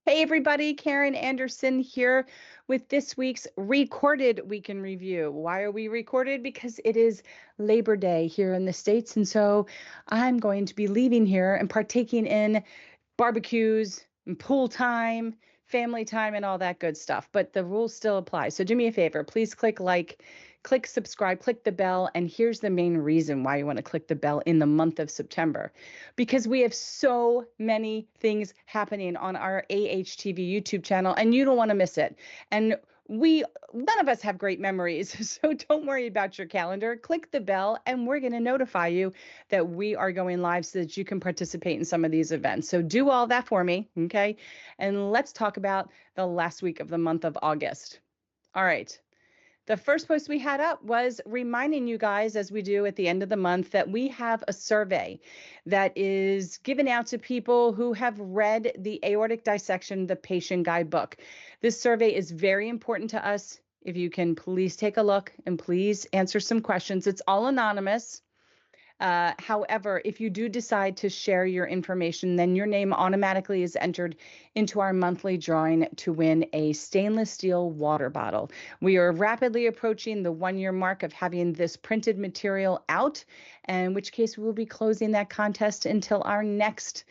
Hey everybody, Karen Anderson here with this week's recorded week in review. Why are we recorded? Because it is Labor Day here in the States. And so I'm going to be leaving here and partaking in barbecues and pool time, family time, and all that good stuff. But the rules still apply. So do me a favor, please click like, click subscribe, click the bell. And here's the main reason why you want to click the bell in the month of September, because we have so many things happening on our AHTV YouTube channel, and you don't want to miss it. And none of us have great memories, so don't worry about your calendar. Click the bell, and we're going to notify you that we are going live so that you can participate in some of these events. So do all that for me, okay? And let's talk about the last week of the month of August. All right. The first post we had up was reminding you guys, as we do at the end of the month, that we have a survey that is given out to people who have read the Aortic Dissection, the Patient Guidebook. This survey is very important to us. If you can please take a look and please answer some questions. It's all anonymous. However, if you do decide to share your information, then your name automatically is entered into our monthly drawing to win a stainless steel water bottle. We are rapidly approaching the 1-year mark of having this printed material out, in which case we will be closing that contest until our next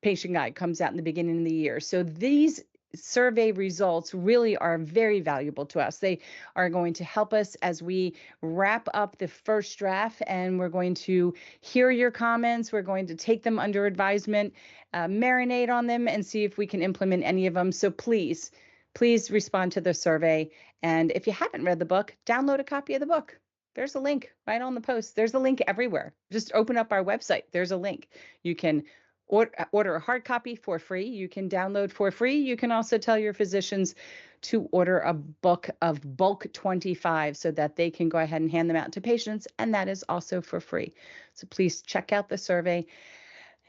patient guide comes out in the beginning of the year. So these survey results really are very valuable to us. They are going to help us as we wrap up the first draft, and we're going to hear your comments. We're going to take them under advisement, marinate on them, and see if we can implement any of them. So please respond to the survey. And if you haven't read the book, download a copy of the book. There's a link right on the post. There's a link everywhere. Just open up our website. There's a link. You can order a hard copy for free. You can download for free. You can also tell your physicians to order a book of bulk 25 so that they can go ahead and hand them out to patients, and that is also for free. So please check out the survey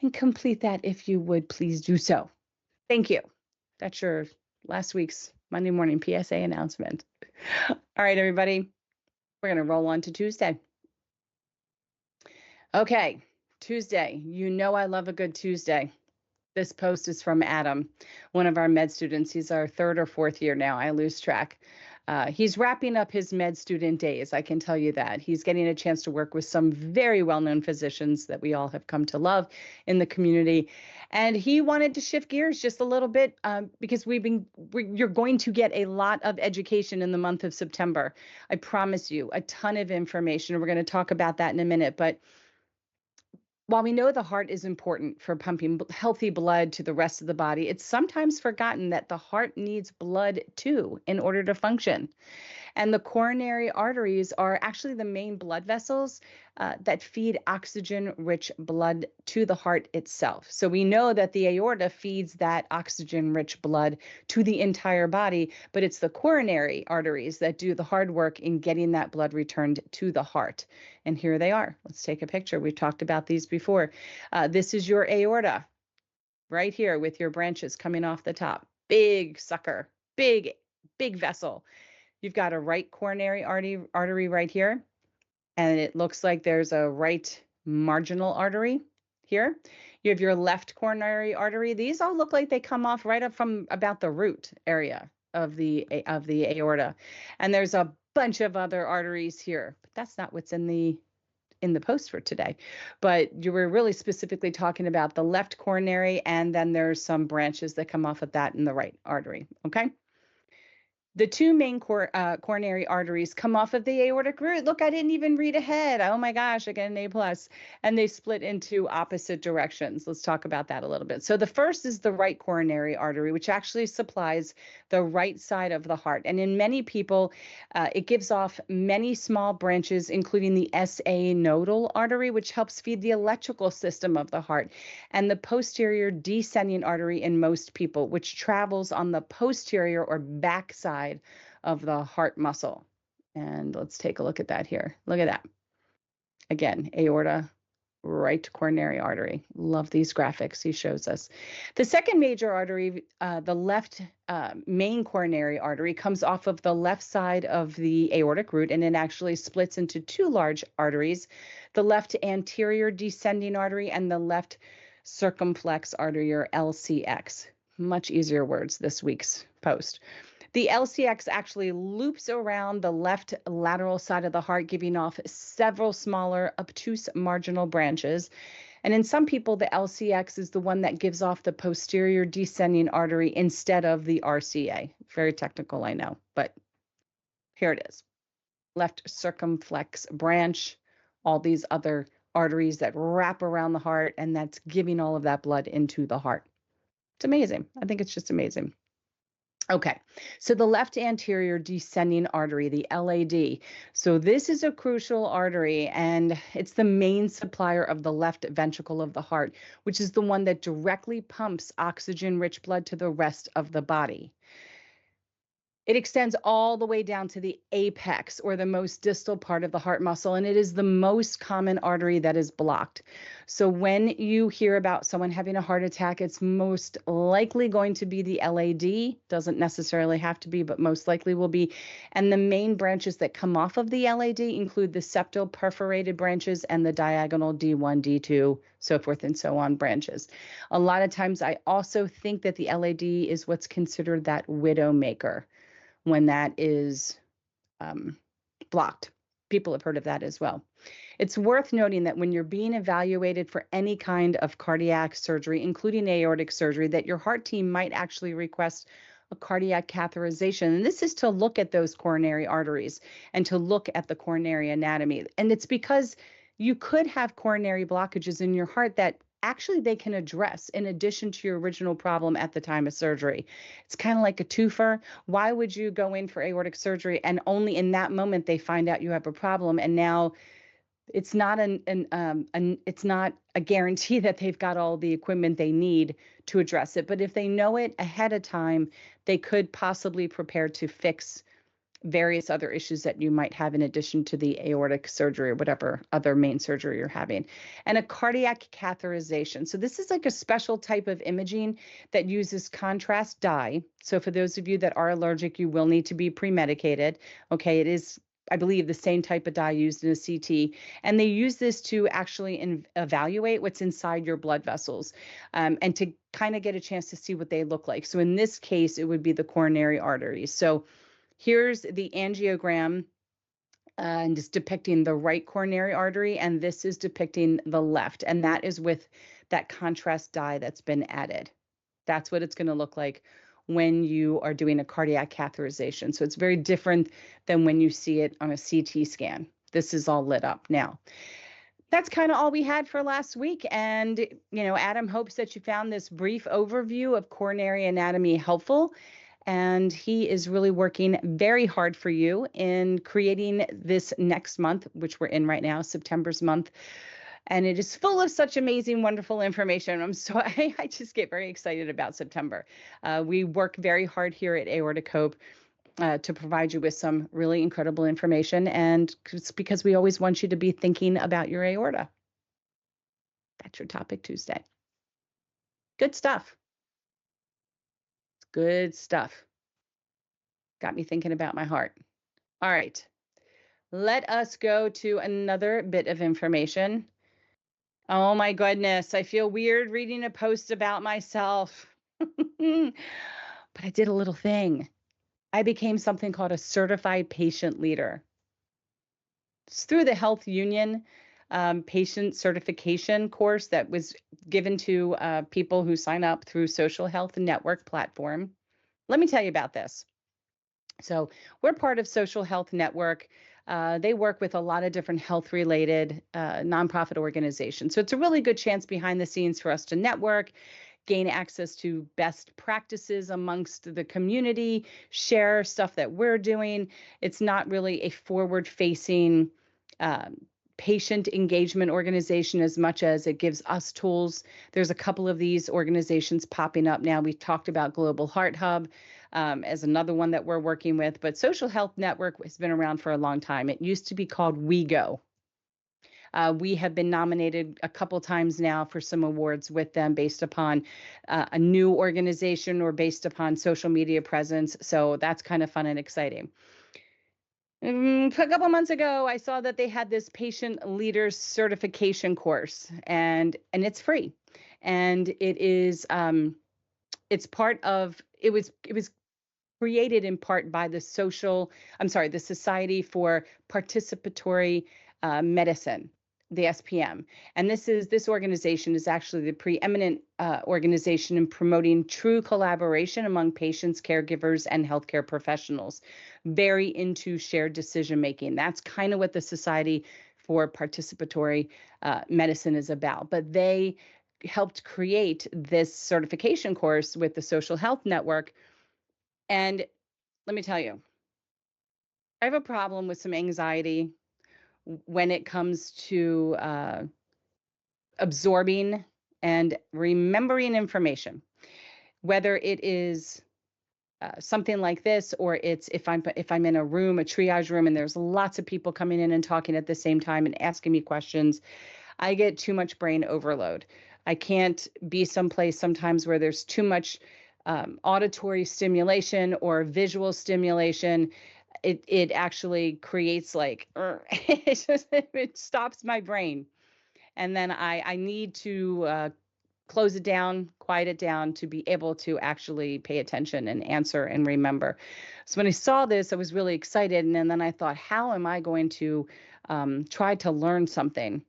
and complete that if you would please do so. Thank you. That's your last week's Monday morning PSA announcement. All right, everybody, we're going to roll on to Tuesday. Okay. Tuesday, you know I love a good Tuesday. This post is from Adam, one of our med students. He's our 3rd or 4th year now. I lose track. He's wrapping up his med student days, I can tell you that. He's getting a chance to work with some very well-known physicians that we all have come to love in the community. And he wanted to shift gears just a little bit because you're going to get a lot of education in the month of September. I promise you, a ton of information. We're going to talk about that in a minute, but while we know the heart is important for pumping healthy blood to the rest of the body, it's sometimes forgotten that the heart needs blood too in order to function. And the coronary arteries are actually the main blood vessels that feed oxygen-rich blood to the heart itself. So we know that the aorta feeds that oxygen-rich blood to the entire body, but it's the coronary arteries that do the hard work in getting that blood returned to the heart. And here they are. Let's take a picture. We've talked about these before. This is your aorta right here with your branches coming off the top. Big sucker, big vessel. You've got a right coronary artery right here, and it looks like there's a right marginal artery here. You have your left coronary artery. These all look like they come off right up from about the root area of the aorta. And there's a bunch of other arteries here, but that's not what's in the post for today. But you were really specifically talking about the left coronary, and then there's some branches that come off of that in the right artery, okay? The two main coronary arteries come off of the aortic root. Look, I didn't even read ahead. Oh my gosh, I get an A+. And they split into opposite directions. Let's talk about that a little bit. So the first is the right coronary artery, which actually supplies the right side of the heart. And in many people, it gives off many small branches, including the SA nodal artery, which helps feed the electrical system of the heart, and the posterior descending artery in most people, which travels on the posterior or back side of the heart muscle. And let's take a look at that here. Look at that. Again, aorta, right coronary artery. Love these graphics he shows us. The second major artery, the left main coronary artery, comes off of the left side of the aortic root, and it actually splits into two large arteries, the left anterior descending artery and the left circumflex artery, or LCX. Much easier words this week's post. The LCX actually loops around the left lateral side of the heart, giving off several smaller, obtuse marginal branches. And in some people, the LCX is the one that gives off the posterior descending artery instead of the RCA. Very technical, I know, but here it is. Left circumflex branch, all these other arteries that wrap around the heart, and that's giving all of that blood into the heart. It's amazing. I think it's just amazing. Okay, so the left anterior descending artery, the LAD. So this is a crucial artery, and it's the main supplier of the left ventricle of the heart, which is the one that directly pumps oxygen-rich blood to the rest of the body. It extends all the way down to the apex, or the most distal part of the heart muscle, and it is the most common artery that is blocked. So when you hear about someone having a heart attack, it's most likely going to be the LAD. Doesn't necessarily have to be, but most likely will be. And the main branches that come off of the LAD include the septal perforated branches and the diagonal D1, D2, so forth and so on branches. A lot of times I also think that the LAD is what's considered that widow maker when that is blocked. People have heard of that as well. It's worth noting that when you're being evaluated for any kind of cardiac surgery, including aortic surgery, that your heart team might actually request a cardiac catheterization. And this is to look at those coronary arteries and to look at the coronary anatomy. And it's because you could have coronary blockages in your heart that actually they can address in addition to your original problem at the time of surgery. It's kind of like a twofer. Why would you go in for aortic surgery and only in that moment they find out you have a problem, and now it's not it's not a guarantee that they've got all the equipment they need to address it. But if they know it ahead of time, they could possibly prepare to fix various other issues that you might have in addition to the aortic surgery or whatever other main surgery you're having. And a cardiac catheterization. So this is like a special type of imaging that uses contrast dye. So for those of you that are allergic, you will need to be pre-medicated. Okay, it is, I believe, the same type of dye used in a CT. And they use this to actually evaluate what's inside your blood vessels and to kind of get a chance to see what they look like. So in this case, it would be the coronary arteries. So here's the angiogram, and it's depicting the right coronary artery, and this is depicting the left, and that is with that contrast dye that's been added. That's what it's going to look like when you are doing a cardiac catheterization. So it's very different than when you see it on a CT scan. This is all lit up now. That's kind of all we had for last week. And, Adam hopes that you found this brief overview of coronary anatomy helpful. And he is really working very hard for you in creating this next month, which we're in right now, September's month. And it is full of such amazing, wonderful information. I just get very excited about September. We work very hard here at Aortic Hope to provide you with some really incredible information. And it's because we always want you to be thinking about your aorta. That's your topic Tuesday. Good stuff. Good stuff. Got me thinking about my heart. All right. Let us go to another bit of information. Oh my goodness. I feel weird reading a post about myself. But I did a little thing. I became something called a certified patient leader. It's through the Health Union patient certification course that was given to people who sign up through Social Health Network platform. Let me tell you about this. So we're part of Social Health Network. They work with a lot of different health-related nonprofit organizations. So it's a really good chance behind the scenes for us to network, gain access to best practices amongst the community, share stuff that we're doing. It's not really a forward-facing patient engagement organization as much as it gives us tools. There's a couple of these organizations popping up now. We've talked about Global Heart Hub as another one that we're working with, but Social Health Network has been around for a long time. It used to be called WeGo. We have been nominated a couple times now for some awards with them based upon a new organization or based upon social media presence. So that's kind of fun and exciting. A couple months ago, I saw that they had this patient leaders certification course, and it's free, and it is It's part of it was created in part by the Society for Participatory Medicine, the SPM. And this organization is actually the preeminent organization in promoting true collaboration among patients, caregivers, and healthcare professionals. Very into shared decision making. That's kind of what the Society for Participatory Medicine is about. But they helped create this certification course with the Social Health Network. And let me tell you, I have a problem with some anxiety when it comes to absorbing and remembering information, whether it is something like this, or it's if I'm in a room, a triage room, and there's lots of people coming in and talking at the same time and asking me questions. I get too much brain overload. I can't be someplace sometimes where there's too much auditory stimulation or visual stimulation. It actually creates like it stops my brain, and then I need to close it down, quiet it down to be able to actually pay attention and answer and remember. So when I saw this, I was really excited, and then I thought, how am I going to try to learn something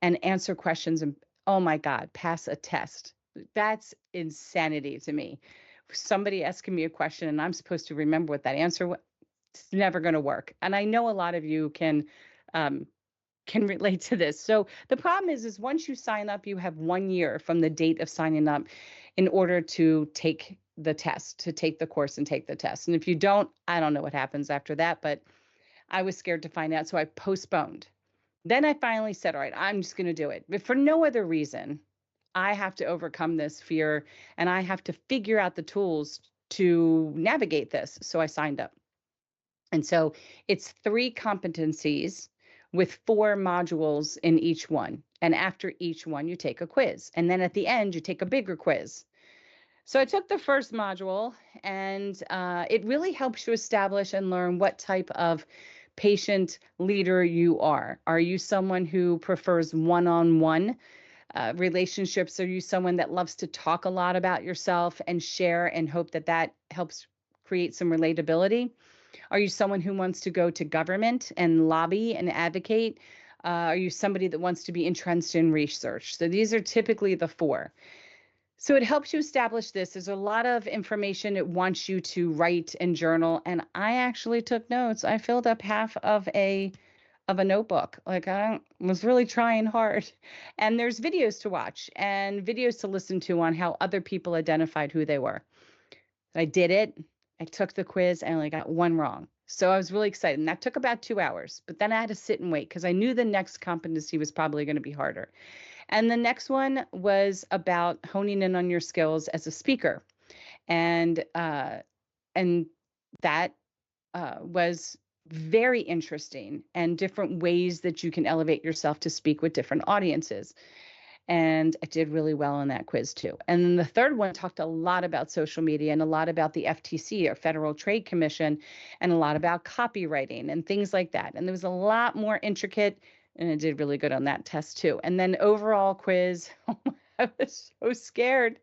and answer questions and, oh my God, pass a test? That's insanity to me. Somebody asking me a question and I'm supposed to remember what that answer was. It's never going to work. And I know a lot of you um, can relate to this. So the problem is once you sign up, you have 1 year from the date of signing up in order to take the test, to take the course and take the test. And if you don't, I don't know what happens after that, but I was scared to find out, so I postponed. Then I finally said, all right, I'm just going to do it. But for no other reason, I have to overcome this fear and I have to figure out the tools to navigate this. So I signed up. And so it's 3 competencies with 4 modules in each one. And after each one, you take a quiz. And then at the end, you take a bigger quiz. So I took the first module, and it really helps you establish and learn what type of patient leader you are. Are you someone who prefers one-on-one relationships? Are you someone that loves to talk a lot about yourself and share and hope that that helps create some relatability? Are you someone who wants to go to government and lobby and advocate? Are you somebody that wants to be entrenched in research? So these are typically the 4. So it helps you establish this. There's a lot of information it wants you to write and journal. And I actually took notes. I filled up half of a notebook. Like I was really trying hard. And there's videos to watch and videos to listen to on how other people identified who they were. I did it. I took the quiz. I only got 1 wrong. So I was really excited. And that took about 2 hours. But then I had to sit and wait because I knew the next competency was probably going to be harder. And the next one was about honing in on your skills as a speaker. And and that was very interesting, and different ways that you can elevate yourself to speak with different audiences. And I did really well on that quiz too. And then the third one talked a lot about social media and a lot about the FTC, or Federal Trade Commission, and a lot about copywriting and things like that. And there was a lot more intricate, and I did really good on that test too. And then overall quiz, I was so scared.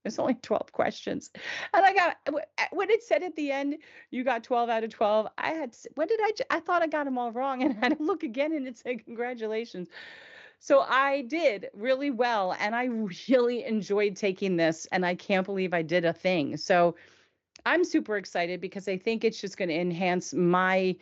There's only 12 questions. And I got, when it said at the end, you got 12 out of 12, I thought I got them all wrong. And I had to look again and it said, congratulations. So I did really well, and I really enjoyed taking this, and I can't believe I did a thing. So I'm super excited because I think it's just going to enhance my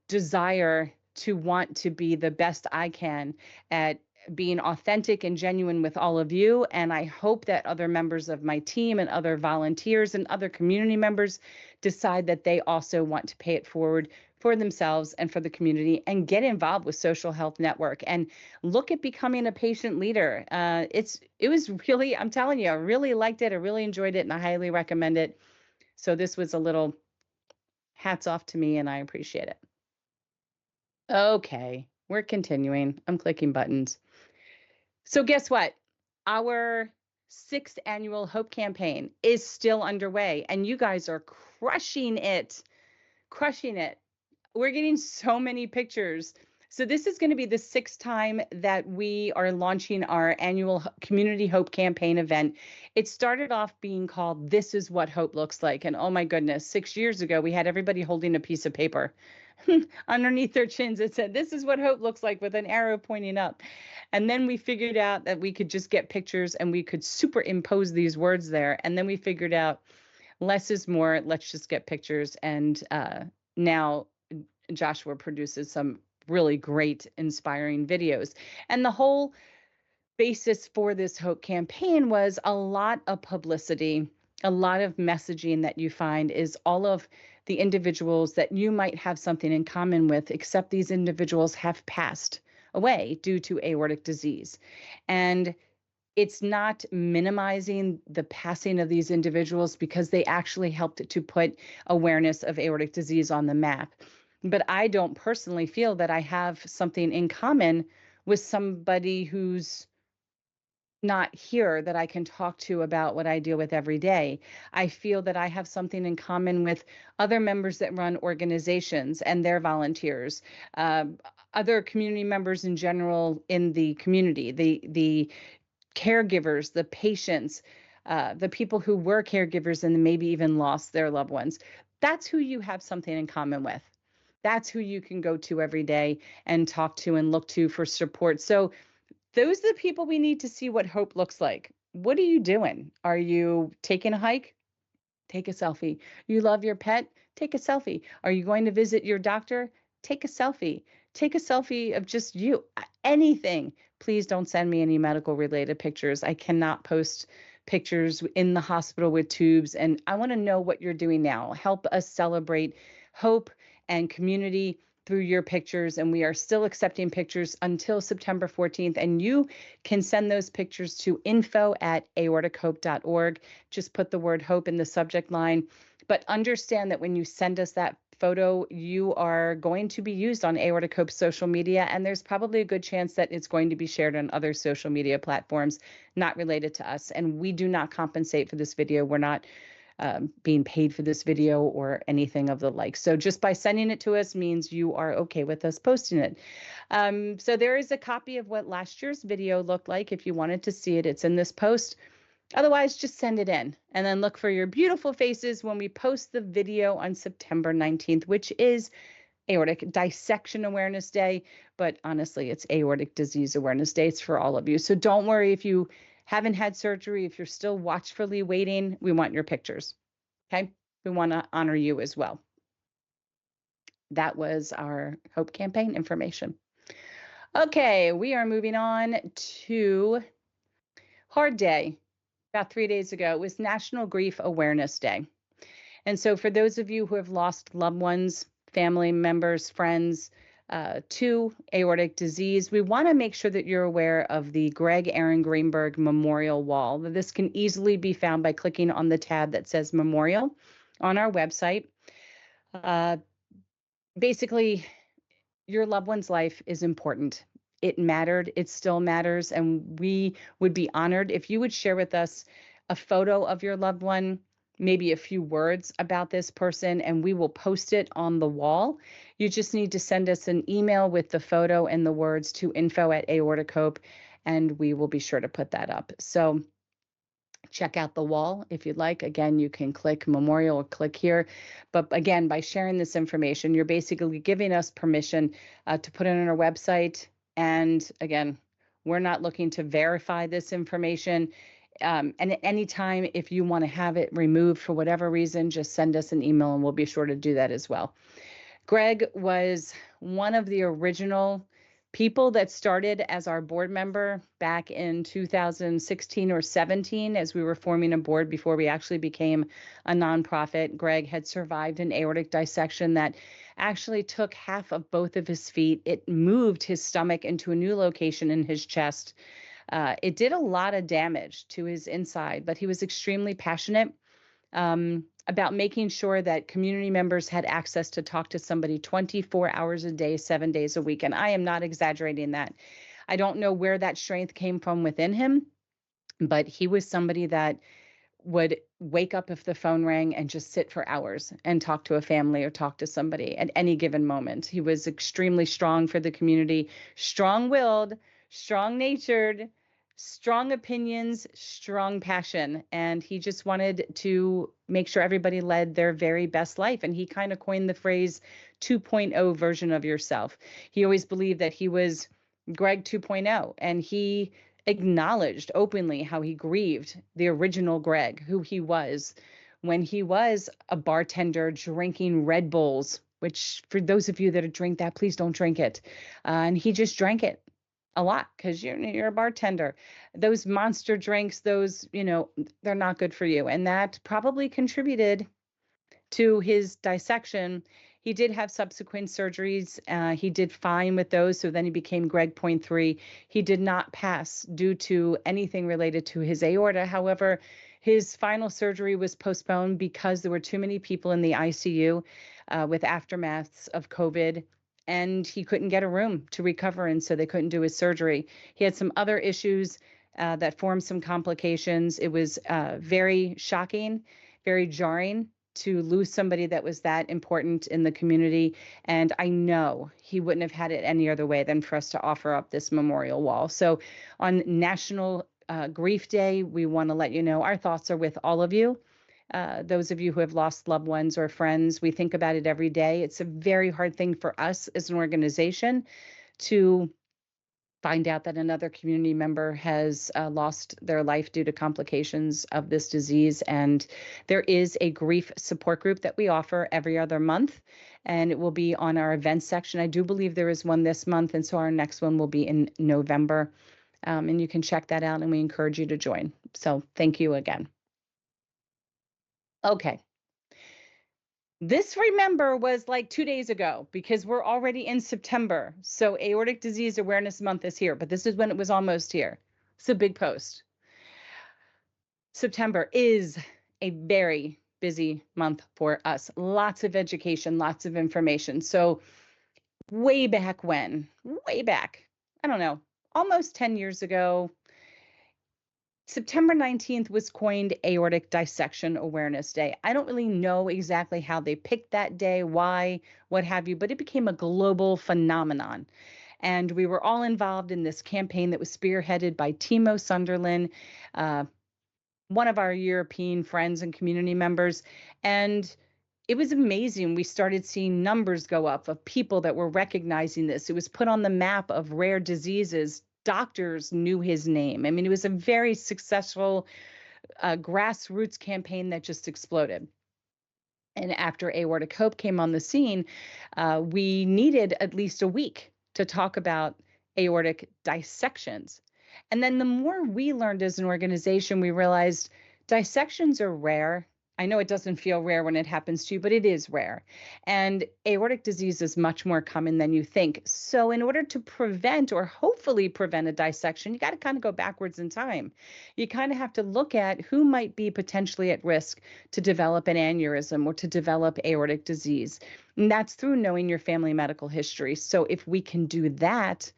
desire to want to be the best I can at being authentic and genuine with all of you. And I hope that other members of my team and other volunteers and other community members decide that they also want to pay it forward for themselves and for the community and get involved with Social Health Network and look at becoming a patient leader. It was really, I'm telling you, I really liked it. I really enjoyed it, and I highly recommend it. So this was a little hats off to me, and I appreciate it. Okay, we're continuing. I'm clicking buttons. So guess what? Our 6th annual Hope campaign is still underway, and you guys are crushing it, crushing it. We're getting so many pictures So this is going to be the sixth time that we are launching our annual Community Hope Campaign event. It started off being called This is What Hope Looks Like. And oh my goodness, 6 years ago, we had everybody holding a piece of paper. Underneath their chins, it said, "This is what hope looks like," with an arrow pointing up. And then we figured out that we could just get pictures and we could superimpose these words there. And then we figured out less is more. Let's just get pictures. And now Joshua produces some really great, inspiring videos. And the whole basis for this Hope campaign was a lot of publicity, a lot of messaging that you find is all of the individuals that you might have something in common with, except these individuals have passed away due to aortic disease. And it's not minimizing the passing of these individuals because they actually helped to put awareness of aortic disease on the map. But I don't personally feel that I have something in common with somebody who's not here that I can talk to about what I deal with every day. I feel that I have something in common with other members that run organizations and their volunteers, uh, other community members in general in the community, the caregivers, the patients, the people who were caregivers and maybe even lost their loved ones. That's who you have something in common with. That's who you can go to every day and talk to and look to for support. So those are the people we need to see what hope looks like. What are you doing? Are you taking a hike? Take a selfie. You love your pet? Take a selfie. Are you going to visit your doctor? Take a selfie. Take a selfie of just you. Anything. Please don't send me any medical related pictures. I cannot post pictures in the hospital with tubes. And I want to know what you're doing now. Help us celebrate hope and community through your pictures. And we are still accepting pictures until September 14th. And you can send those pictures to info@aortichope.org. Just put the word hope in the subject line. But understand that when you send us that photo, you are going to be used on Aortic Hope's social media, and there's probably a good chance that it's going to be shared on other social media platforms not related to us. And we do not compensate for this video. We're not being paid for this video or anything of the like. So just by sending it to us means you are okay with us posting it. So there is a copy of what last year's video looked like. If you wanted to see it, it's in this post. Otherwise, just send it in and then look for your beautiful faces when we post the video on September 19th, which is Aortic Dissection Awareness Day. But honestly, it's Aortic Disease Awareness Day. It's for all of you. So don't worry if you haven't had surgery, if you're still watchfully waiting, we want your pictures. Okay? We want to honor you as well. That was our Hope campaign information. Okay, we are moving on to Hard Day. About 3 days ago, it was National Grief Awareness Day. And so for those of you who have lost loved ones, family members, friends to aortic disease, we want to make sure that you're aware of the Greg Aaron Greenberg Memorial Wall. This can easily be found by clicking on the tab that says Memorial on our website. Basically, your loved one's life is important. It mattered. It still matters. And we would be honored if you would share with us a photo of your loved one, maybe a few words about this person, and we will post it on the wall. You just need to send us an email with the photo and the words to info@aortichope, and we will be sure to put that up. So check out the wall if you'd like. Again, you can click Memorial or click here. But again, by sharing this information, you're basically giving us permission to put it on our website. And again, we're not looking to verify this information. And at any time, if you want to have it removed for whatever reason, just send us an email and we'll be sure to do that as well. Greg was one of the original people that started as our board member back in 2016 or 17 as we were forming a board before we actually became a nonprofit. Greg had survived an aortic dissection that actually took half of both of his feet. It moved his stomach into a new location in his chest. It did a lot of damage to his inside, but he was extremely passionate about making sure that community members had access to talk to somebody 24 hours a day, 7 days a week. And I am not exaggerating that. I don't know where that strength came from within him, but he was somebody that would wake up if the phone rang and just sit for hours and talk to a family or talk to somebody at any given moment. He was extremely strong for the community, strong-willed, strong-natured, strong opinions, strong passion, and he just wanted to make sure everybody led their very best life. And he kind of coined the phrase 2.0 version of yourself. He always believed that he was Greg 2.0, and he acknowledged openly how he grieved the original Greg, who he was when he was a bartender drinking Red Bulls, which for those of you that drink that, please don't drink it. And he just drank it a lot because you're a bartender. Those monster drinks, those, they're not good for you. And that probably contributed to his dissection. He did have subsequent surgeries. He did fine with those. So then he became Greg.3. He did not pass due to anything related to his aorta. However, his final surgery was postponed because there were too many people in the ICU with aftermaths of COVID, and he couldn't get a room to recover, and so they couldn't do his surgery. He had some other issues that formed some complications. It was very shocking, very jarring to lose somebody that was that important in the community. And I know he wouldn't have had it any other way than for us to offer up this memorial wall. So on National Grief Day, we want to let you know our thoughts are with all of you. Those of you who have lost loved ones or friends, we think about it every day. It's a very hard thing for us as an organization to find out that another community member has lost their life due to complications of this disease. And there is a grief support group that we offer every other month, and it will be on our events section. I do believe there is one this month, and so our next one will be in November. And you can check that out, and we encourage you to join. So thank you again. Okay. This, remember, was like 2 days ago because we're already in September. So Aortic Disease Awareness Month is here, but this is when it was almost here. It's a big post. September is a very busy month for us. Lots of education, lots of information. So way back when, I don't know, almost 10 years ago, September 19th was coined Aortic Dissection Awareness Day. I don't really know exactly how they picked that day, why, what have you, but it became a global phenomenon. And we were all involved in this campaign that was spearheaded by Timo Sunderland, one of our European friends and community members. And it was amazing. We started seeing numbers go up of people that were recognizing this. It was put on the map of rare diseases. Doctors knew his name. I mean, it was a very successful grassroots campaign that just exploded. And after Aortic Hope came on the scene, we needed at least a week to talk about aortic dissections. And then the more we learned as an organization, we realized dissections are rare. I know it doesn't feel rare when it happens to you, but it is rare. And aortic disease is much more common than you think. So in order to prevent or hopefully prevent a dissection, you got to kind of go backwards in time. You kind of have to look at who might be potentially at risk to develop an aneurysm or to develop aortic disease. And that's through knowing your family medical history. So if we can do that,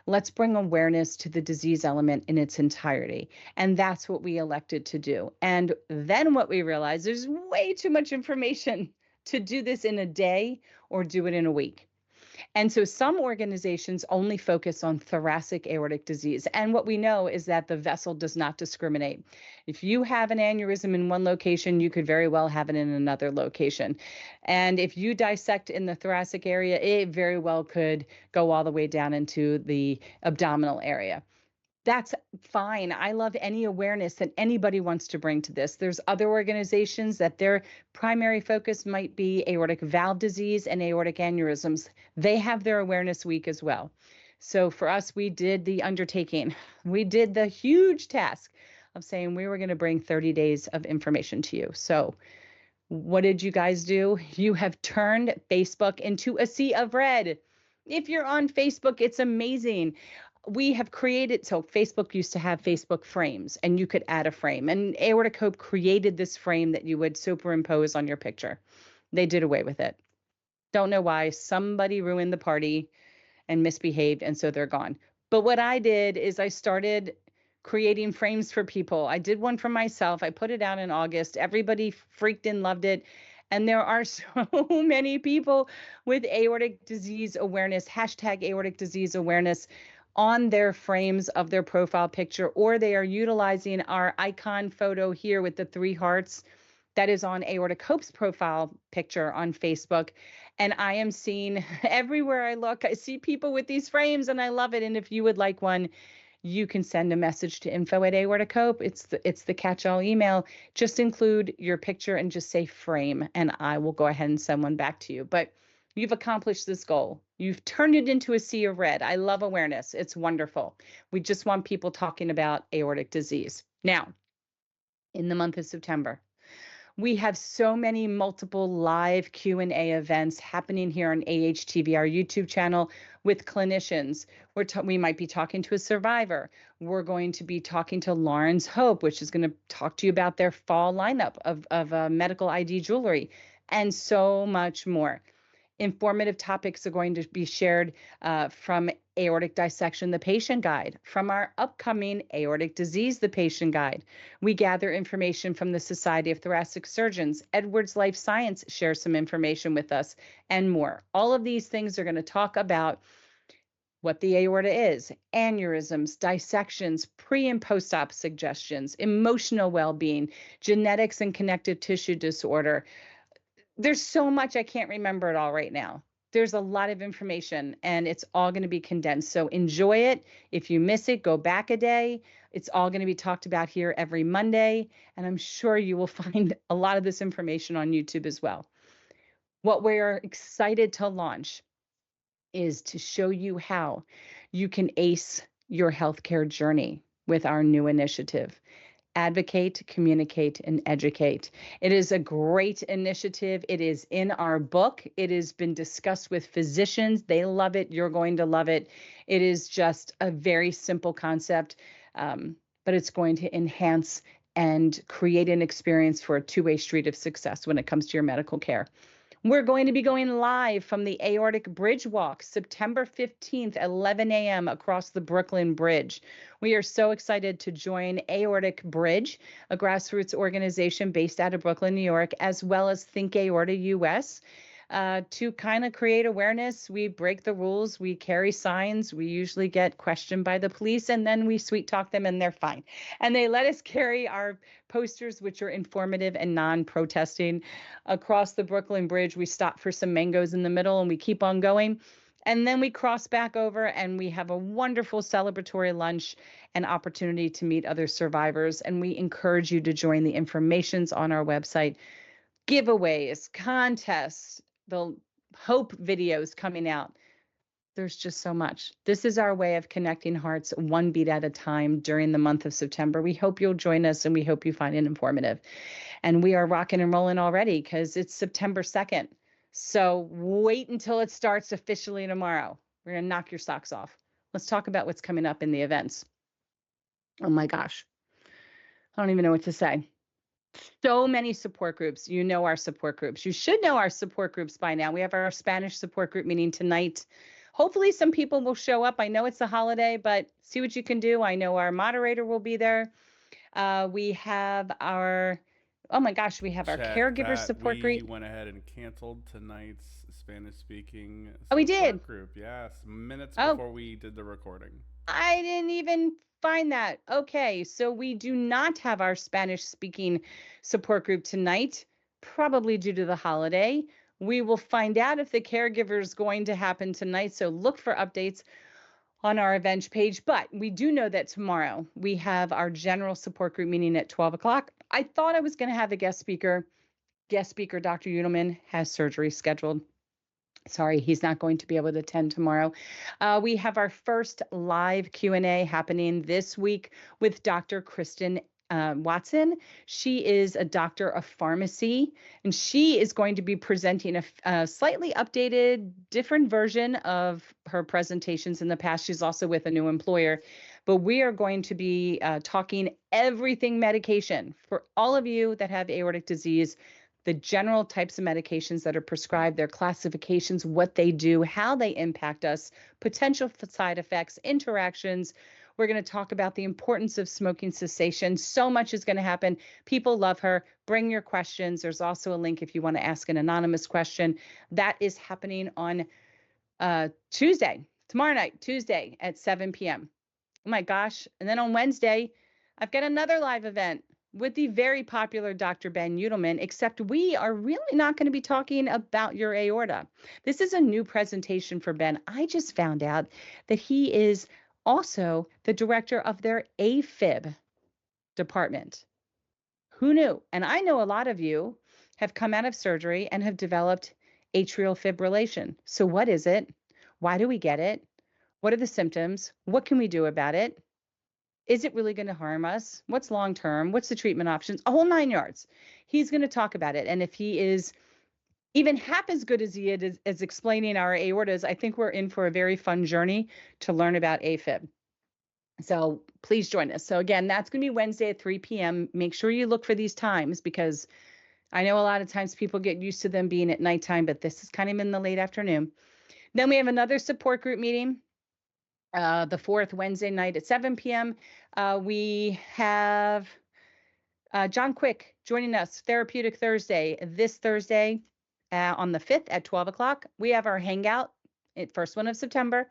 let's bring awareness to the disease element in its entirety. And that's what we elected to do. And then what we realized, there's way too much information to do this in a day or do it in a week. And so some organizations only focus on thoracic aortic disease. And what we know is that the vessel does not discriminate. If you have an aneurysm in one location, you could very well have it in another location. And if you dissect in the thoracic area, it very well could go all the way down into the abdominal area. That's fine. I love any awareness that anybody wants to bring to this. There's other organizations that their primary focus might be aortic valve disease and aortic aneurysms. They have their awareness week as well. So for us, we did the undertaking. We did the huge task of saying we were going to bring 30 days of information to you. So what did you guys do? You have turned Facebook into a sea of red. If you're on Facebook, it's amazing. We have created, so Facebook used to have Facebook frames, and you could add a frame. And Aortic Hope created this frame that you would superimpose on your picture. They did away with it. Don't know why. Somebody ruined the party and misbehaved, and so they're gone. But what I did is I started creating frames for people. I did one for myself. I put it out in August. Everybody freaked and loved it. And there are so many people with aortic disease awareness, hashtag aortic disease awareness, on their frames of their profile picture, or they are utilizing our icon photo here with the 3 hearts that is on Aortic Hope's profile picture on Facebook. And I am seeing everywhere I look, I see people with these frames and I love it. And if you would like one, you can send a message to info@Aortic Hope. It's the catch-all email. Just include your picture and just say frame, and I will go ahead and send one back to you. But you've accomplished this goal. You've turned it into a sea of red. I love awareness. It's wonderful. We just want people talking about aortic disease. Now, in the month of September, we have so many multiple live Q&A events happening here on AHTV, our YouTube channel, with clinicians. We might be talking to a survivor. We're going to be talking to Lauren's Hope, which is going to talk to you about their fall lineup of medical ID jewelry, and so much more. Informative topics are going to be shared from Aortic Dissection, the Patient Guide, from our upcoming Aortic Disease, the Patient Guide. We gather information from the Society of Thoracic Surgeons. Edwards Life Science shares some information with us, and more. All of these things are going to talk about what the aorta is, aneurysms, dissections, pre and post-op suggestions, emotional well-being, genetics and connective tissue disorder. There's so much, I can't remember it all right now. There's a lot of information and it's all going to be condensed. So enjoy it. If you miss it, go back a day. It's all going to be talked about here every Monday. And I'm sure you will find a lot of this information on YouTube as well. What we're excited to launch is to show you how you can ace your healthcare journey with our new initiative. Advocate, communicate, and educate. It is a great initiative. It is in our book. It has been discussed with physicians. They love it. You're going to love it. It is just a very simple concept, but it's going to enhance and create an experience for a two-way street of success when it comes to your medical care. We're going to be going live from the Aortic Bridge Walk, September 15th, 11 a.m. across the Brooklyn Bridge. We are so excited to join Aortic Bridge, a grassroots organization based out of Brooklyn, New York, as well as Think Aorta US, to kind of create awareness. We break the rules. We carry signs. We usually get questioned by the police, and then we sweet talk them, and they're fine. And they let us carry our posters, which are informative and non-protesting, across the Brooklyn Bridge. We stop for some mangoes in the middle, and we keep on going. And then we cross back over, and we have a wonderful celebratory lunch and opportunity to meet other survivors. And we encourage you to join. The information's on our website. Giveaways, contests, the hope videos coming out. There's just so much. This is our way of connecting hearts one beat at a time during the month of September. We hope you'll join us, and we hope you find it informative. And we are rocking and rolling already because it's September 2nd. So wait until it starts officially tomorrow. We're going to knock your socks off. Let's talk about what's coming up in the events. Oh my gosh. I don't even know what to say. So many support groups. You know our support groups. You should know our support groups by now. We have our Spanish support group meeting tonight. Hopefully some people will show up. I know it's a holiday, but see what you can do. I know our moderator will be there. We have our, oh my gosh, we have our caregiver support group. We went ahead and canceled tonight's Spanish-speaking we did. group. Yes, minutes before we did the recording. I didn't even find that. Okay, so we do not have our Spanish-speaking support group tonight, probably due to the holiday. We will find out if the caregiver is going to happen tonight, so look for updates on our event page. But we do know that tomorrow we have our general support group meeting at 12 o'clock. I thought I was going to have a guest speaker. Guest speaker, Dr. Udelman, has surgery scheduled. Sorry, he's not going to be able to attend tomorrow. We have our first live Q&A happening this week with Dr. Kristen Watson. She is a doctor of pharmacy, and she is going to be presenting a slightly updated, different version of her presentations in the past. She's also with a new employer, but we are going to be talking everything medication for all of you that have aortic disease. the general types of medications that are prescribed, their classifications, what they do, how they impact us, potential side effects, interactions. We're going to talk about the importance of smoking cessation. So much is going to happen. People love her. Bring your questions. There's also a link if you want to ask an anonymous question. That is happening on Tuesday, tomorrow night, Tuesday at 7 p.m. Oh my gosh. And then on Wednesday, I've got another live event with the very popular Dr. Ben Udelman, except we are really not going to be talking about your aorta. This is a new presentation for Ben. I just found out that he is also the director of their AFib department. Who knew? And I know a lot of you have come out of surgery and have developed atrial fibrillation. So, what is it? Why do we get it? What are the symptoms? What can we do about it? Is it really going to harm us? What's long term? What's the treatment options? A whole 9 yards. He's going to talk about it. And if he is even half as good as he is as explaining our aortas, I think we're in for a very fun journey to learn about AFib. So please join us. So again, that's going to be Wednesday at 3 p.m. Make sure you look for these times because I know a lot of times people get used to them being at nighttime, but this is kind of in the late afternoon. Then we have another support group meeting, the fourth Wednesday night at 7 p.m. We have John Quick joining us, Therapeutic Thursday, this Thursday on the 5th at 12 o'clock. We have our hangout, first one of September,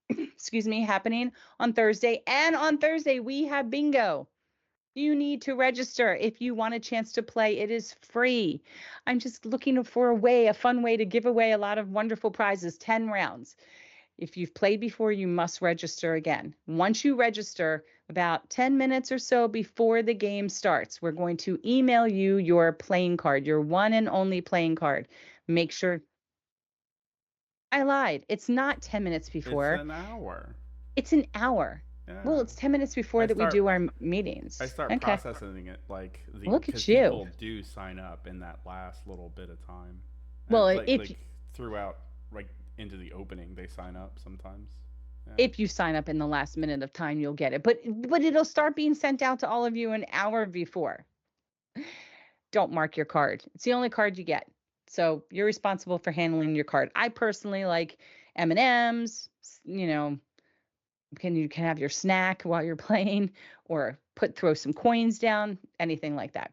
excuse me, happening on Thursday. And on Thursday, we have bingo. You need to register if you want a chance to play. It is free. I'm just looking for a fun way to give away a lot of wonderful prizes, 10 rounds. If you've played before, you must register again. Once you register, about 10 minutes or so before the game starts, we're going to email you your playing card, your one and only playing card. Make sure I lied. It's not 10 minutes It's before. an hour. It's an hour. Yeah. Well, it's 10 minutes before we do our meetings. I start Okay. processing it like Look at because you. people do sign up in that last little bit of time. Well, like throughout, like into the opening, they sign up sometimes. Yeah. If you sign up in the last minute of time, you'll get it. But it'll start being sent out to all of you an hour before. Don't mark your card. It's the only card you get. So you're responsible for handling your card. I personally like M&Ms, you can have your snack while you're playing or throw some coins down, anything like that.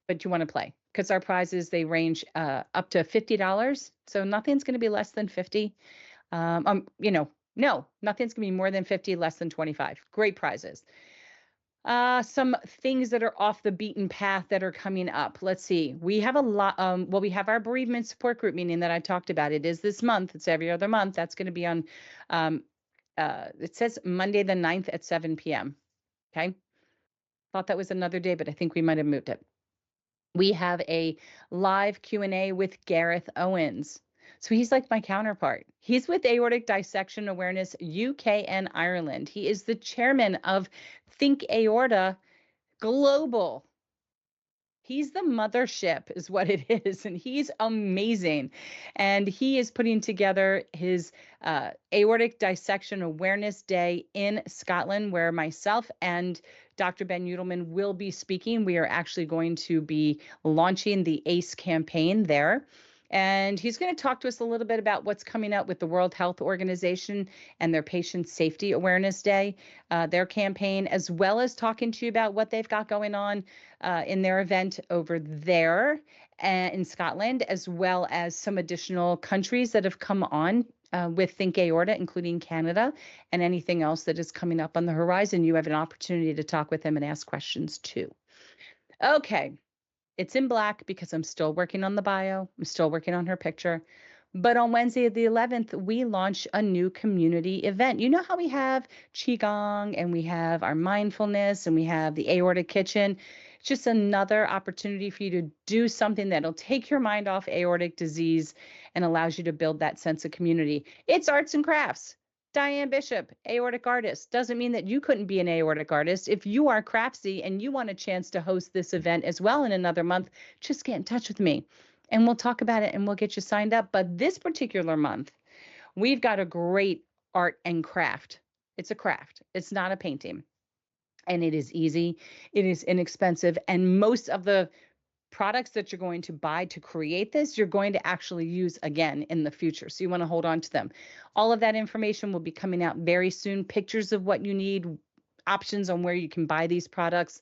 But you want to play because our prizes, they range up to $50. So nothing's going to be less than 50. No, nothing's going to be more than 50, less than 25. Great prizes. Some things that are off the beaten path that are coming up. Let's see. We have a lot. We have our bereavement support group meeting that I talked about. It is this month. It's every other month. That's going to be on, it says Monday the 9th at 7 p.m. Okay. Thought that was another day, but I think we might have moved it. We have a live Q&A with Gareth Owens. So he's like my counterpart. He's with Aortic Dissection Awareness UK and Ireland. He is the chairman of Think Aorta Global. He's the mothership is what it is, and he's amazing. And he is putting together his Aortic Dissection Awareness Day in Scotland, where myself and Dr. Ben Udelman will be speaking. We are actually going to be launching the ACE campaign there. And he's going to talk to us a little bit about what's coming up with the World Health Organization and their Patient Safety Awareness Day, their campaign, as well as talking to you about what they've got going on in their event over there in Scotland, as well as some additional countries that have come on with Think Aorta, including Canada, and anything else that is coming up on the horizon. You have an opportunity to talk with him and ask questions too. Okay. It's in black because I'm still working on the bio. I'm still working on her picture. But on Wednesday the 11th, we launch a new community event. You know how we have Qigong and we have our mindfulness and we have the Aortic Kitchen. It's just another opportunity for you to do something that'll take your mind off aortic disease and allows you to build that sense of community. It's arts and crafts. Diane Bishop, aortic artist. Doesn't mean that you couldn't be an aortic artist. If you are craftsy and you want a chance to host this event as well in another month, just get in touch with me and we'll talk about it and we'll get you signed up. But this particular month, we've got a great art and craft. It's a craft. It's not a painting. And it is easy. It is inexpensive. And most of the products that you're going to buy to create this, you're going to actually use again in the future. So you want to hold on to them. All of that information will be coming out very soon. Pictures of what you need, options on where you can buy these products,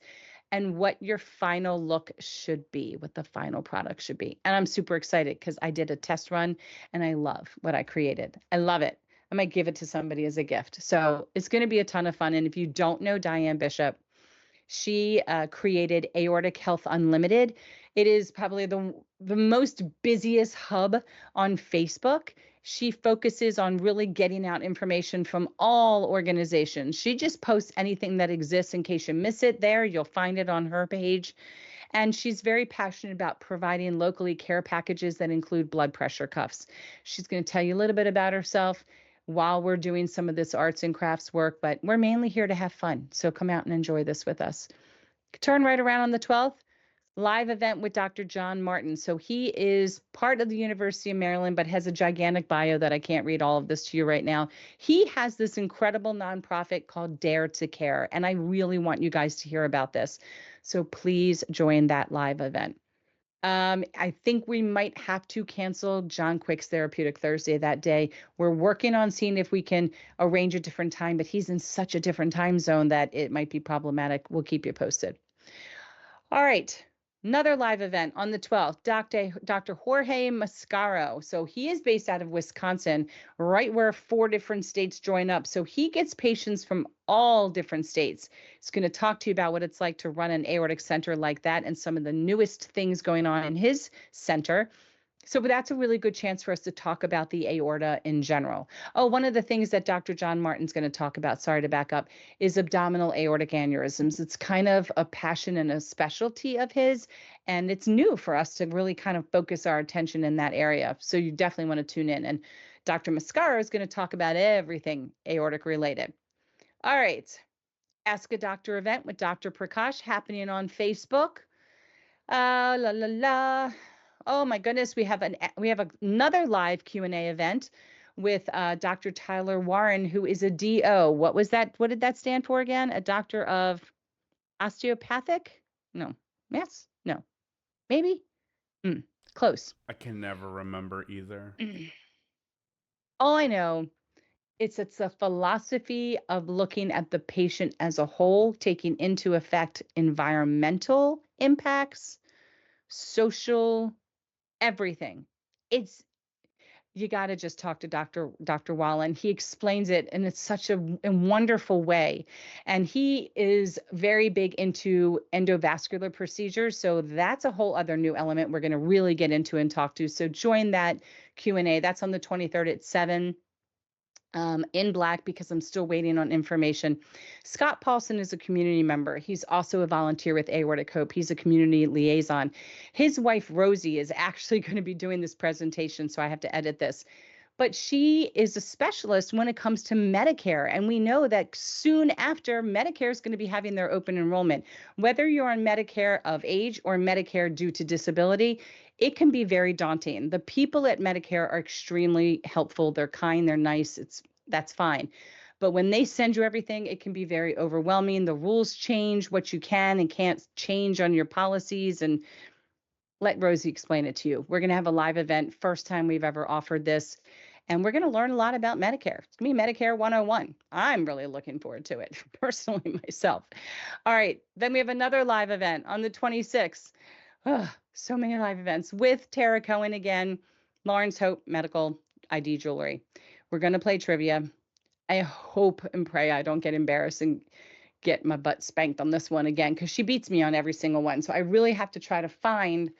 and what your final look should be, what the final product should be. And I'm super excited because I did a test run and I love what I created. I love it. I might give it to somebody as a gift. So it's going to be a ton of fun. And if you don't know Diane Bishop, she created Aortic Health Unlimited. It is probably the most busiest hub on Facebook. She focuses on really getting out information from all organizations. She just posts anything that exists in case you miss it there. You'll find it on her page. And she's very passionate about providing locally care packages that include blood pressure cuffs. She's going to tell you a little bit about herself while we're doing some of this arts and crafts work, but we're mainly here to have fun. So come out and enjoy this with us. Turn right around on the 12th, live event with Dr. John Martin. So he is part of the University of Maryland, but has a gigantic bio that I can't read all of this to you right now. He has this incredible nonprofit called Dare to Care, and I really want you guys to hear about this. So please join that live event. I think we might have to cancel John Quick's Therapeutic Thursday that day. We're working on seeing if we can arrange a different time, but he's in such a different time zone that it might be problematic. We'll keep you posted. All right. Another live event on the 12th, Dr. Jorge Mascaro. So he is based out of Wisconsin, right where 4 different states join up. So he gets patients from all different states. He's going to talk to you about what it's like to run an aortic center like that and some of the newest things going on in his center. So that's a really good chance for us to talk about the aorta in general. Oh, one of the things that Dr. John Martin's going to talk about, sorry to back up, is abdominal aortic aneurysms. It's kind of a passion and a specialty of his, and it's new for us to really kind of focus our attention in that area. So you definitely want to tune in. And Dr. Mascara is going to talk about everything aortic related. All right. Ask a Doctor event with Dr. Prakash happening on Facebook. La la la. Oh my goodness, we have another live Q&A event with Dr. Tyler Warren, who is a DO. What was that? What did that stand for again? A doctor of osteopathic? No. Yes. No. Maybe. Close. I can never remember either. All I know, it's a philosophy of looking at the patient as a whole, taking into effect environmental impacts, social, everything. You got to just talk to Dr. Wallen. He explains it and it's such a wonderful way. And he is very big into endovascular procedures. So that's a whole other new element we're going to really get into and talk to. So join that Q&A. That's on the 23rd at 7. In black because I'm still waiting on information. Scott Paulson is a community member. He's also a volunteer with Aortic Hope. He's a community liaison. His wife, Rosie, is actually going to be doing this presentation, so I have to edit this. But she is a specialist when it comes to Medicare. And we know that soon after, Medicare is going to be having their open enrollment. Whether you're on Medicare of age or Medicare due to disability, it can be very daunting. The people at Medicare are extremely helpful. They're kind, they're nice. That's fine. But when they send you everything, it can be very overwhelming. The rules change, what you can and can't change on your policies. And let Rosie explain it to you. We're going to have a live event, first time we've ever offered this. And we're going to learn a lot about Medicare. It's going to be Medicare 101. I'm really looking forward to it, personally, myself. All right. Then we have another live event on the 26th. Oh, so many live events with Tara Cohen again, Lawrence Hope Medical ID Jewelry. We're going to play trivia. I hope and pray I don't get embarrassed and get my butt spanked on this one again because she beats me on every single one. So I really have to try to find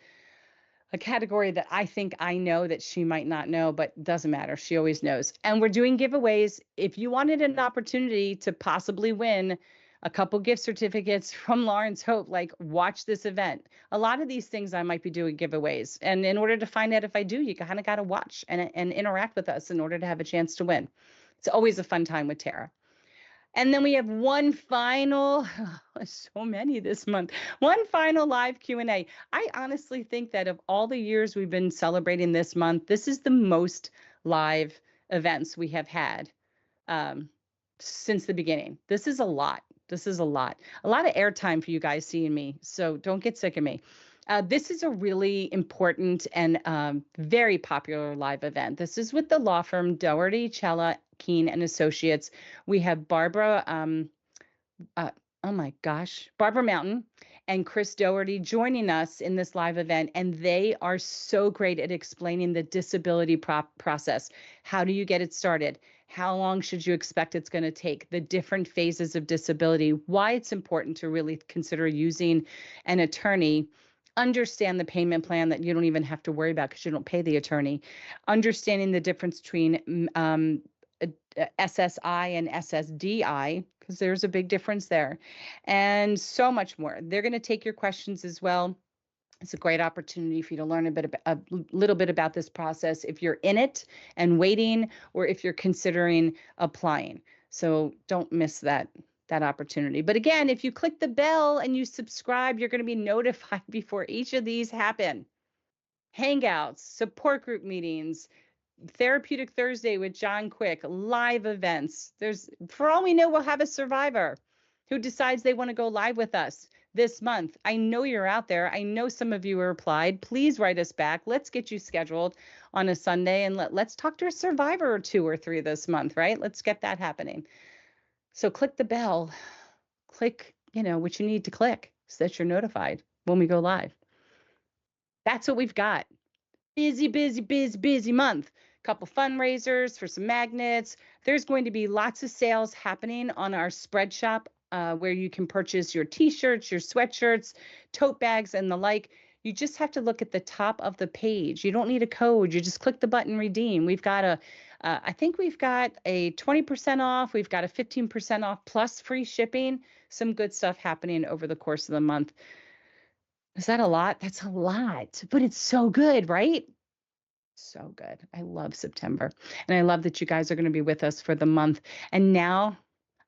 a category that I think I know that she might not know, but doesn't matter. She always knows. And we're doing giveaways. If you wanted an opportunity to possibly win a couple gift certificates from Lawrence Hope, like watch this event. A lot of these things I might be doing giveaways. And in order to find out if I do, you kind of got to watch and interact with us in order to have a chance to win. It's always a fun time with Tara. And then we have one final, so many this month, one final live Q&A. I honestly think that of all the years we've been celebrating this month, this is the most live events we have had since the beginning. This is a lot. This is a lot. A lot of airtime for you guys seeing me, so don't get sick of me. This is a really important and very popular live event. This is with the law firm Doherty, Chella, Keene and Associates. We have Barbara. Uh, oh my gosh, Barbara Mountain and Chris Doherty joining us in this live event, and they are so great at explaining the disability process. How do you get it started? How long should you expect it's going to take? The different phases of disability, why it's important to really consider using an attorney. Understand the payment plan that you don't even have to worry about because you don't pay the attorney. Understanding the difference between SSI and SSDI, because there's a big difference there, and so much more. They're going to take your questions as well. It's a great opportunity for you to learn a little bit about this process if you're in it and waiting, or if you're considering applying. So don't miss that opportunity. But again, if you click the bell and you subscribe, you're going to be notified before each of these happen. Hangouts, support group meetings, Therapeutic Thursday with John Quick, live events. For all we know, we'll have a survivor who decides they want to go live with us this month. I know you're out there. I know some of you are applied. Please write us back. Let's get you scheduled on a Sunday, and let's talk to a survivor or 2 or 3 this month, right? Let's get that happening. So click the bell, click, what you need to click so that you're notified when we go live. That's what we've got. Busy, busy, busy, busy month. Couple fundraisers for some magnets. There's going to be lots of sales happening on our spread shop where you can purchase your t-shirts, your sweatshirts, tote bags, and the like. You just have to look at the top of the page. You don't need a code. You just click the button redeem. I think we've got a 20% off. We've got a 15% off plus free shipping. Some good stuff happening over the course of the month. Is that a lot? That's a lot, but it's so good, right? So good. I love September. And I love that you guys are going to be with us for the month. And now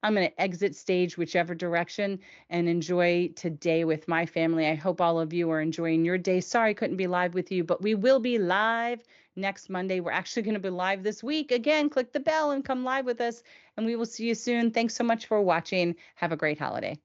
I'm going to exit stage whichever direction and enjoy today with my family. I hope all of you are enjoying your day. Sorry I couldn't be live with you, but we will be live next Monday. We're actually going to be live this week. Again, click the bell and come live with us, and we will see you soon. Thanks so much for watching. Have a great holiday.